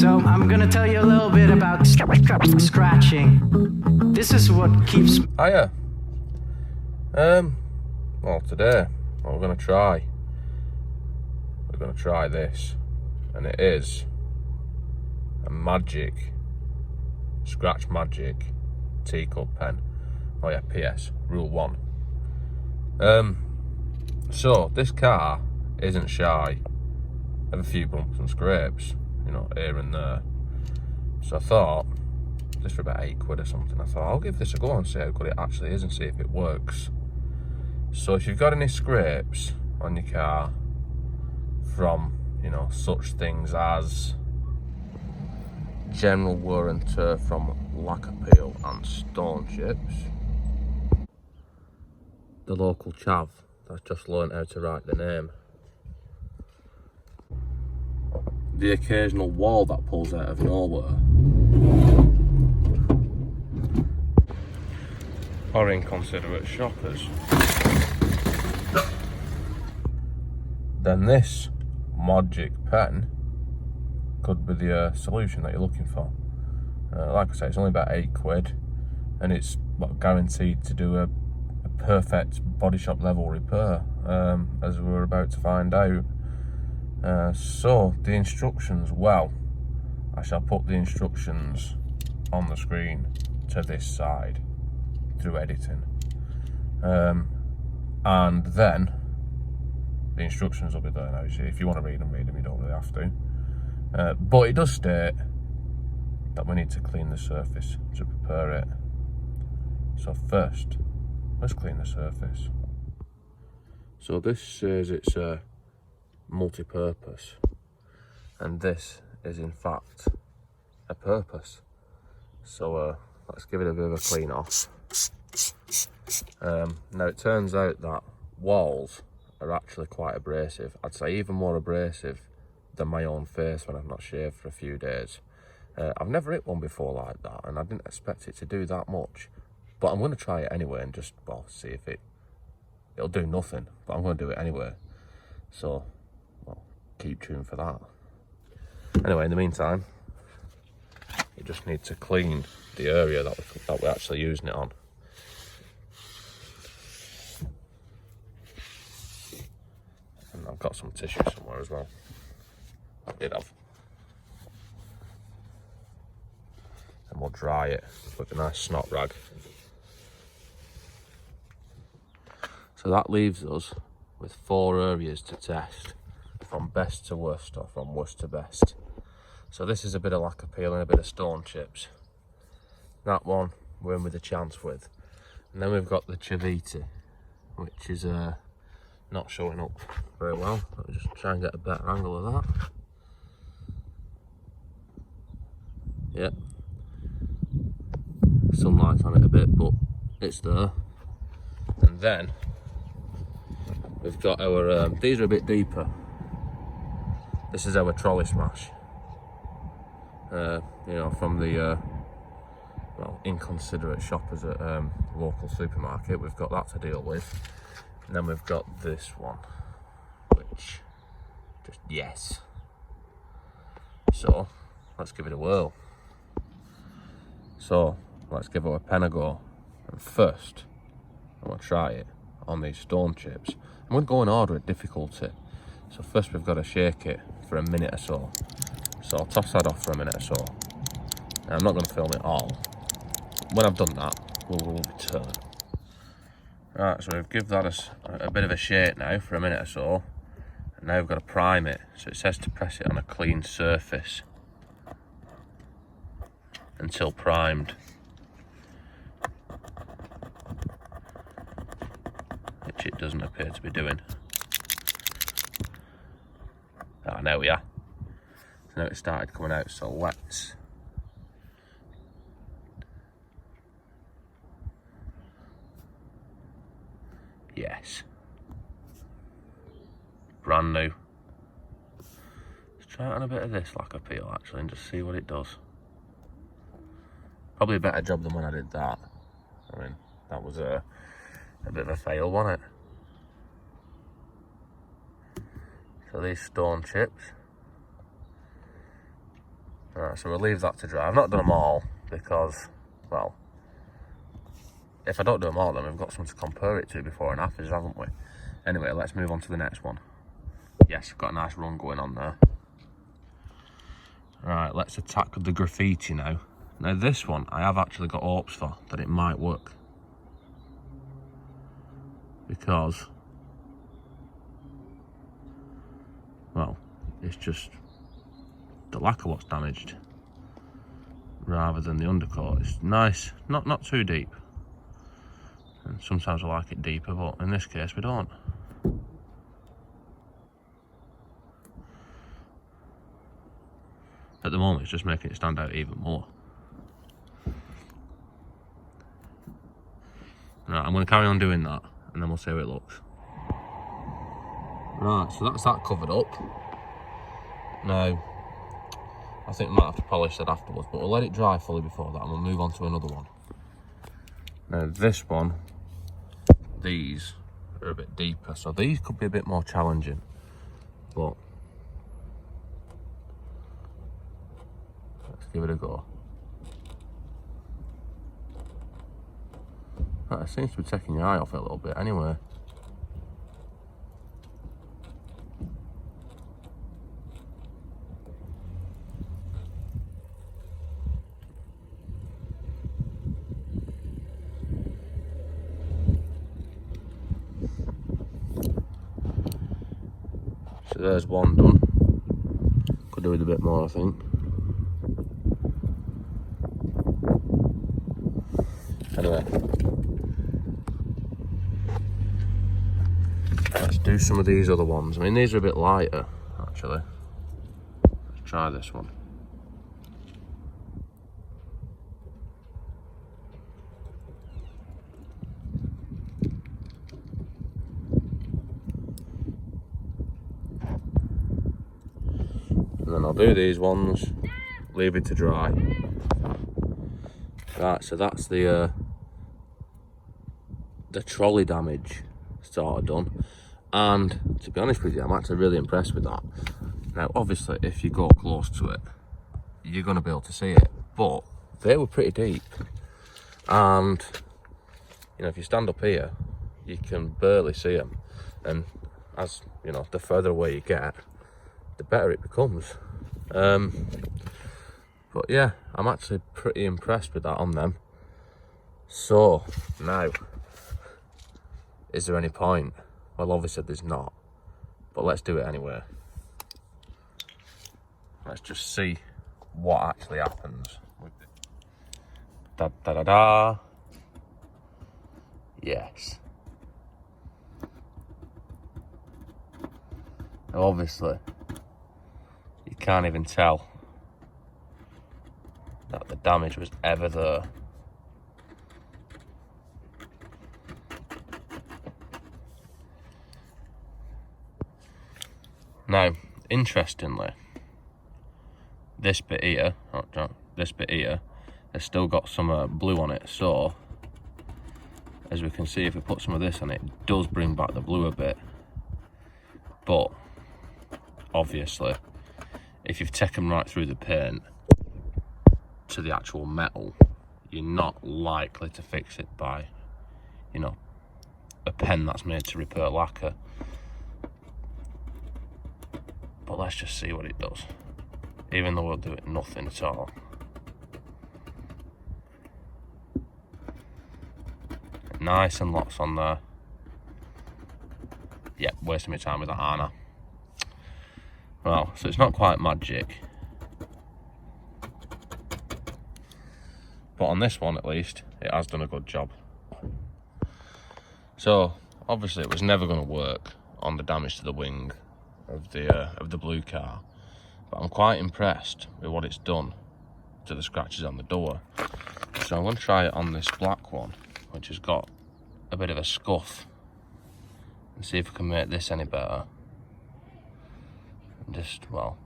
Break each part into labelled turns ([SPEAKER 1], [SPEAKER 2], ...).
[SPEAKER 1] So I'm gonna tell you a little bit about scratching. This is what keeps...
[SPEAKER 2] Hiya. Well, today, what we're gonna try this, and it is a magic, scratch magic teacup pen. Oh yeah, PS, rule 1. So this car isn't shy of a few bumps and scrapes, you know, here and there. So I thought, just for about £8 or something, I thought I'll give this a go and see how good it actually is and see if it works. So if you've got any scrapes on your car from, you know, such things as general wear and tear from lacquer peel and stone chips, the local chav that's just learned how to write the name, the occasional wall that pulls out of nowhere, or inconsiderate shoppers, then this magic pen could be the solution that you're looking for. Like I say, it's only about £8 and it's guaranteed to do a perfect body shop level repair, as we were about to find out. So the instructions, well, I shall put the instructions on the screen to this side through editing, and then the instructions will be there now. You see, if you want to read them, you don't really have to, but it does state that we need to clean the surface to prepare it. So first, let's clean the surface. So this says it's multi-purpose, and this is in fact a purpose. So let's give it a bit of a clean off. Now it turns out that walls are actually quite abrasive. I'd say even more abrasive than my own face when I've not shaved for a few days. I've never hit one before like that, and I didn't expect it to do that much, but I'm going to try it anyway and just, well, see if it'll do nothing, but I'm going to do it anyway. So, well, keep tuned for that. Anyway, in the meantime, you just need to clean the area that we're actually using it on. And I've got some tissue somewhere as well. I did have. And we'll dry it with a nice snot rag. So that leaves us with 4 areas to test, from best to worst, or from worst to best. So this is a bit of lacquer peel and a bit of stone chips. That one we're in with a chance with. And then we've got the Citroen, which is not showing up very well. Let me just try and get a better angle of that. Yep. Sunlight's on it a bit, but it's there. And then we've got our, these are a bit deeper. This is our trolley smash. You know, from the well, inconsiderate shoppers at local supermarket. We've got that to deal with. And then we've got this one, which just yes. So let's give it a whirl. So let's give our pen a go. And first, I'm going to try it on these stone chips. I'm going to go in order of difficulty. So first we've got to shake it for a minute or so. So I'll toss that off for a minute or so. Now, I'm not going to film it all. When I've done that, we'll return. Right, so we've given that a bit of a shake now for a minute or so. And now we've got to prime it. So it says to press it on a clean surface until primed. Which it doesn't appear to be doing. Ah, there we are. So now it started coming out, so let's yes. Brand new. Let's try it on a bit of this lacquer peel actually and just see what it does. Probably a better job than when I did that. I mean, that was a bit of a fail, wasn't it? So these stone chips, Right, so we'll leave that to dry. I've not done them all because, well, if I don't do them all, then we've got something to compare it to before and after, haven't we? Anyway, let's move on to the next one. Yes, got a nice run going on there. Right, let's attack the graffiti now. Now this one, I have actually got hopes for, that it might work. Because, well, it's just the lacquer what's damaged, rather than the undercoat. It's nice, not too deep. And sometimes I like it deeper, but in this case we don't. At the moment, it's just making it stand out even more. Right, I'm going to carry on doing that, and then we'll see how it looks. Right, so that's that covered up. Now, I think we might have to polish that afterwards, but we'll let it dry fully before that, and we'll move on to another one. Now, this one, these are a bit deeper, so these could be a bit more challenging, but let's give it a go. Right, it seems to be taking your eye off it a little bit anyway. So there's one done. Could do with a bit more, I think. Anyway, let's do some of these other ones. I mean, these are a bit lighter, actually. Let's try this one. And then I'll do these ones, leave it to dry. Right, so that's the trolley damage sort of done. And to be honest with you, I'm actually really impressed with that. Now, obviously, if you go close to it, you're going to be able to see it. But they were pretty deep. And, you know, if you stand up here, you can barely see them. And as, you know, the further away you get, the better it becomes. But yeah, I'm actually pretty impressed with that on them. So, now, is there any point? Well, obviously there's not, but let's do it anyway. Let's just see what actually happens. Da da da da. Yes. Now, obviously, you can't even tell that the damage was ever there. Now, interestingly, this bit here, has still got some blue on it, so as we can see, if we put some of this on it, it does bring back the blue a bit. But obviously, if you've taken right through the paint to the actual metal, you're not likely to fix it by, you know, a pen that's made to repair lacquer. But let's just see what it does, even though we'll do it nothing at all. Nice and lots on there. Yeah, wasting my time with that, aren't I? Well, so it's not quite magic. But on this one, at least, it has done a good job. So, obviously, it was never going to work on the damage to the wing of the blue car. But I'm quite impressed with what it's done to the scratches on the door. So I'm going to try it on this black one, which has got a bit of a scuff, and see if we can make this any better. And just, well,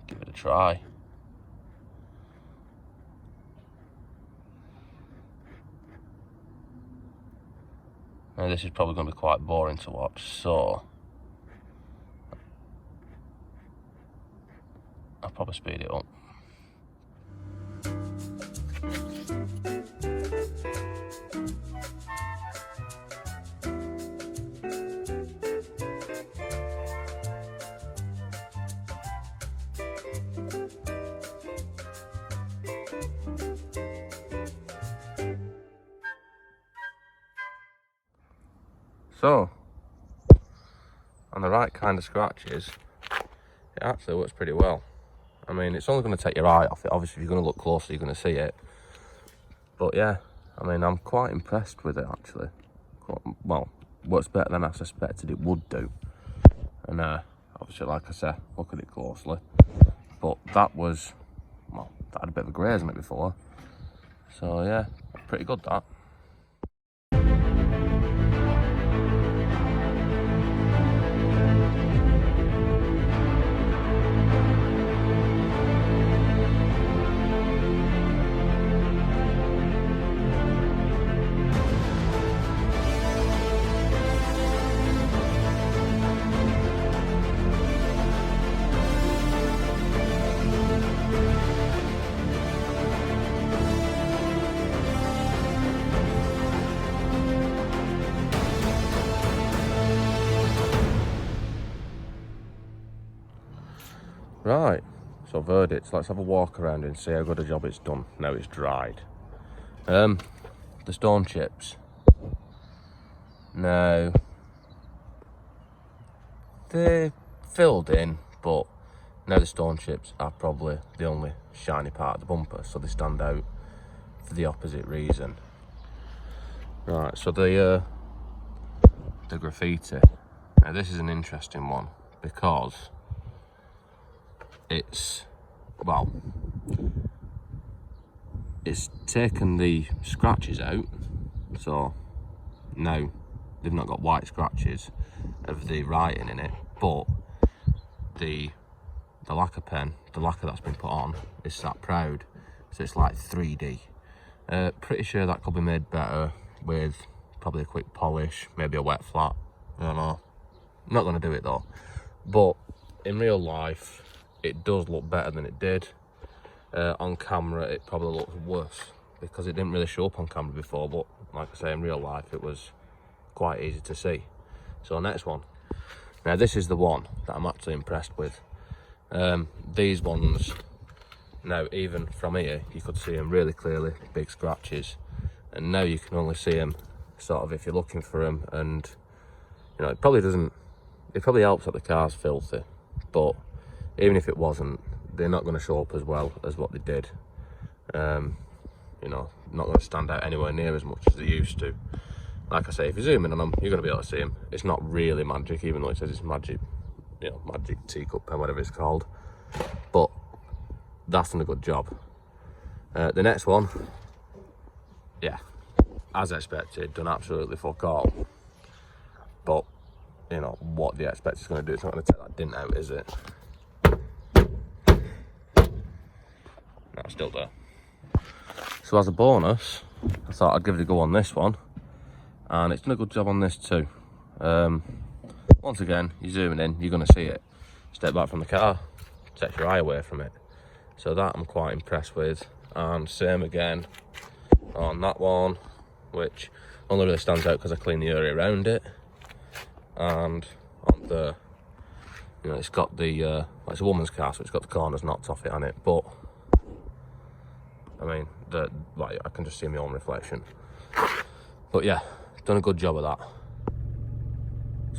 [SPEAKER 2] give it a try. Now this is probably going to be quite boring to watch, so I'll probably speed it up. So, on the right kind of scratches, it actually works pretty well. I mean, it's only going to take your eye off it. Obviously, if you're going to look closer, you're going to see it. But yeah, I mean, I'm quite impressed with it, actually. Well, works better than I suspected it would do. And obviously, like I said, look at it closely. But that was, well, that had a bit of a graze on it before. So yeah, pretty good that. Right, so verdicts. Let's have a walk around and see how good a job it's done now it's dried. The stone chips. Now, they're filled in, but now the stone chips are probably the only shiny part of the bumper, so they stand out for the opposite reason. Right, so the graffiti. Now this is an interesting one because it's taken the scratches out, so now they've not got white scratches of the writing in it, but the lacquer pen, the lacquer that's been put on, is sat proud, so it's like 3D. Pretty sure that could be made better with probably a quick polish, maybe a wet flat, I don't know. Not going to do it though, but in real life it does look better than it did. On camera it probably looks worse because it didn't really show up on camera before, but like I say, in real life it was quite easy to see. So next one. Now this is the one that I'm actually impressed with. These ones, now even from here you could see them really clearly, big scratches, and now you can only see them sort of if you're looking for them, and you know, it probably helps that the car's filthy, but even if it wasn't, they're not going to show up as well as what they did. You know, not going to stand out anywhere near as much as they used to. Like I say, if you zoom in on them, you're going to be able to see them. It's not really magic, even though it says it's magic, you know, magic teacup pen, whatever it's called. But that's done a good job. The next one, yeah, as expected, done absolutely fuck all. But, you know, what the expect is going to do, it's not going to take that dint out, is it? No, it's still there. So as a bonus, I thought I'd give it a go on this one, and it's done a good job on this too. Once again, you're zooming in, you're going to see it. Step back from the car, takes your eye away from it. So that I'm quite impressed with. And same again on that one, which only really stands out because I cleaned the area around it. And on the, you know, it's got the, well, it's a woman's car, so it's got the corners knocked off it on it, but I mean, I can just see my own reflection. But yeah, done a good job of that.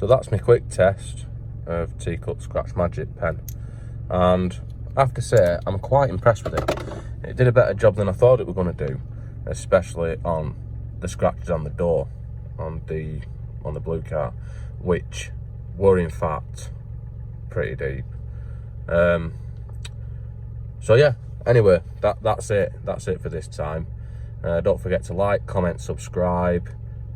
[SPEAKER 2] So that's my quick test of Teacup Scratch Magic pen, and I have to say I'm quite impressed with it. It did a better job than I thought it was going to do, especially on the scratches on the door on the blue car, which were in fact pretty deep. So yeah, anyway, that's it for this time. Don't forget to like, comment, subscribe.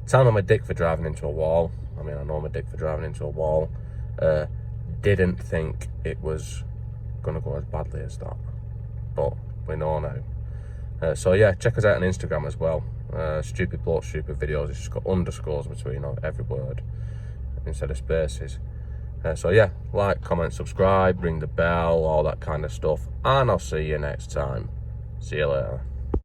[SPEAKER 2] Tell me I'm a dick for driving into a wall. I mean, I know I'm a dick for driving into a wall. Didn't think it was gonna go as badly as that, but we know now. So yeah, check us out on Instagram as well. Stupid Bloke Stupid Videos. It's just got underscores between every word instead of spaces. So yeah, like, comment, subscribe, ring the bell, all that kind of stuff, and I'll see you next time. See you later.